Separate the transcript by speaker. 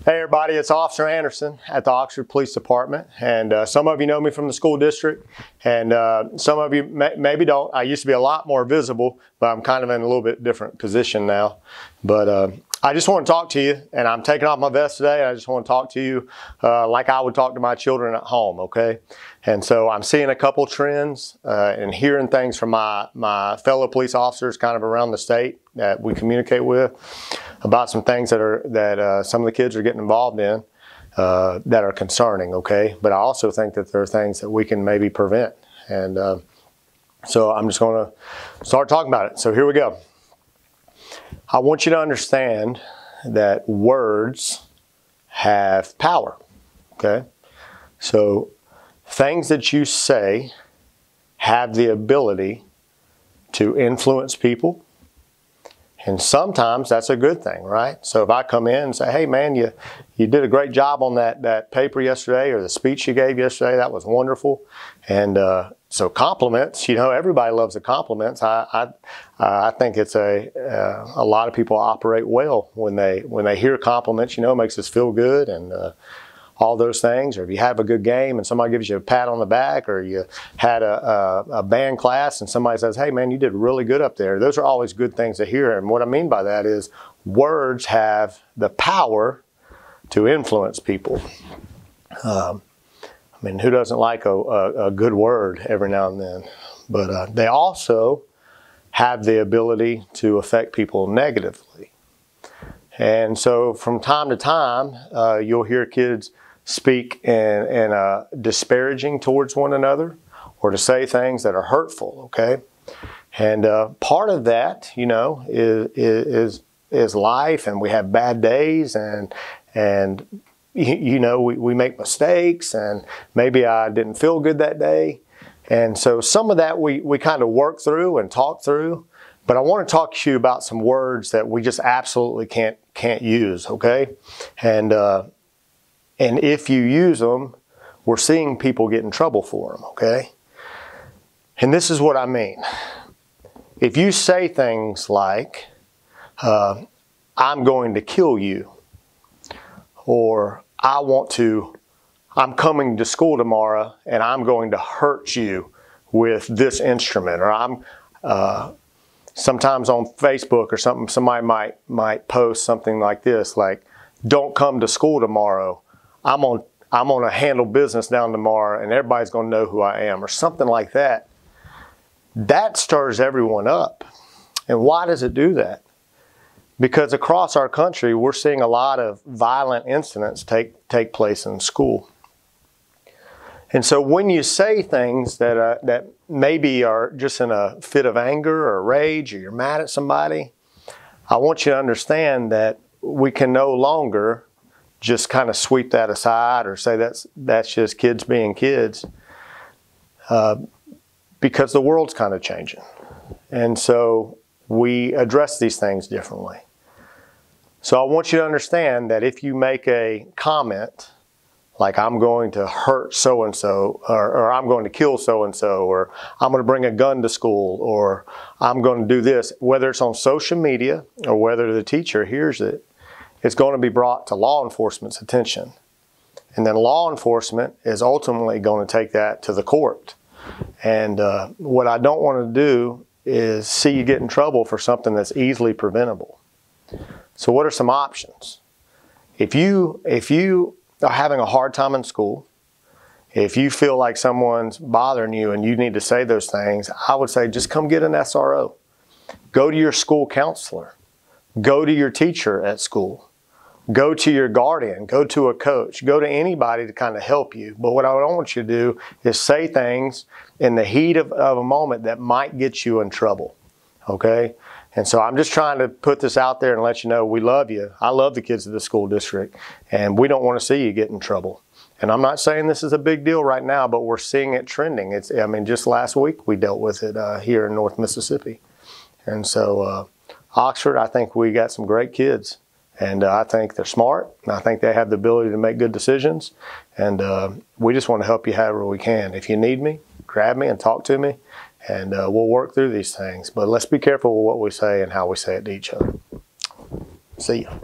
Speaker 1: Hey everybody, it's Officer Anderson at the Oxford Police Department, and some of you know me from the school district, and some of you maybe don't. I used to be a lot more visible, but I'm kind of in a little bit different position now. But I just want to talk to you, and I'm taking off my vest today. I just want to talk to you like I would talk to my children at home, okay? And so I'm seeing a couple trends and hearing things from my fellow police officers kind of around the state that we communicate with about some things that some of the kids are getting involved in that are concerning, okay? But I also think that there are things that we can maybe prevent. And so I'm just going to start talking about it. So here we go. I want you to understand that words have power, okay? So things that you say have the ability to influence people. And sometimes that's a good thing, right? So if I come in and say, hey man, you did a great job on that paper yesterday, or the speech you gave yesterday, that was wonderful. And so compliments, you know, everybody loves the compliments. I think it's a lot of people operate well when they hear compliments, you know, it makes us feel good and all those things. Or if you have a good game and somebody gives you a pat on the back, or you had a band class and somebody says, hey man, you did really good up there. Those are always good things to hear. And what I mean by that is words have the power to influence people. I mean, who doesn't like a good word every now and then? But they also have the ability to affect people negatively. And so from time to time, you'll hear kids speak in disparaging towards one another, or to say things that are hurtful, okay? And part of that, you know, is life, and we have bad days, and you know, we make mistakes, and maybe I didn't feel good that day. And so some of that we kind of work through and talk through. But I want to talk to you about some words that we just absolutely can't use, okay? And if you use them, we're seeing people get in trouble for them, okay? And this is what I mean. If you say things like, I'm going to kill you, or I'm coming to school tomorrow and I'm going to hurt you with this instrument, or sometimes on Facebook or something, somebody might post something like this, like, don't come to school tomorrow. I'm on to handle business down tomorrow and everybody's going to know who I am, or something like that. That stirs everyone up. And why does it do that? Because across our country, we're seeing a lot of violent incidents take place in school. And so when you say things that maybe are just in a fit of anger or rage, or you're mad at somebody, I want you to understand that we can no longer just kind of sweep that aside or say that's just kids being kids, because the world's kind of changing. And so we address these things differently. So I want you to understand that if you make a comment like, I'm going to hurt so-and-so, or I'm going to kill so-and-so, or I'm going to bring a gun to school, or I'm going to do this, whether it's on social media or whether the teacher hears it, it's going to be brought to law enforcement's attention. And then law enforcement is ultimately going to take that to the court. And what I don't want to do is see you get in trouble for something that's easily preventable. So what are some options? If you are having a hard time in school, if you feel like someone's bothering you and you need to say those things, I would say just come get an SRO. Go to your school counselor. Go to your teacher at school. Go to your guardian. Go to a coach. Go to anybody to kind of help you. But what I don't want you to do is say things in the heat of a moment that might get you in trouble, okay? And so I'm just trying to put this out there and let you know we love you. I love the kids of the school district, and we don't want to see you get in trouble. And I'm not saying this is a big deal right now, but we're seeing it trending. I mean, just last week we dealt with it here in North Mississippi. And so Oxford, I think we got some great kids. And I think they're smart, and I think they have the ability to make good decisions. And we just want to help you however we can. If you need me, grab me and talk to me, and we'll work through these things. But let's be careful with what we say and how we say it to each other. See ya.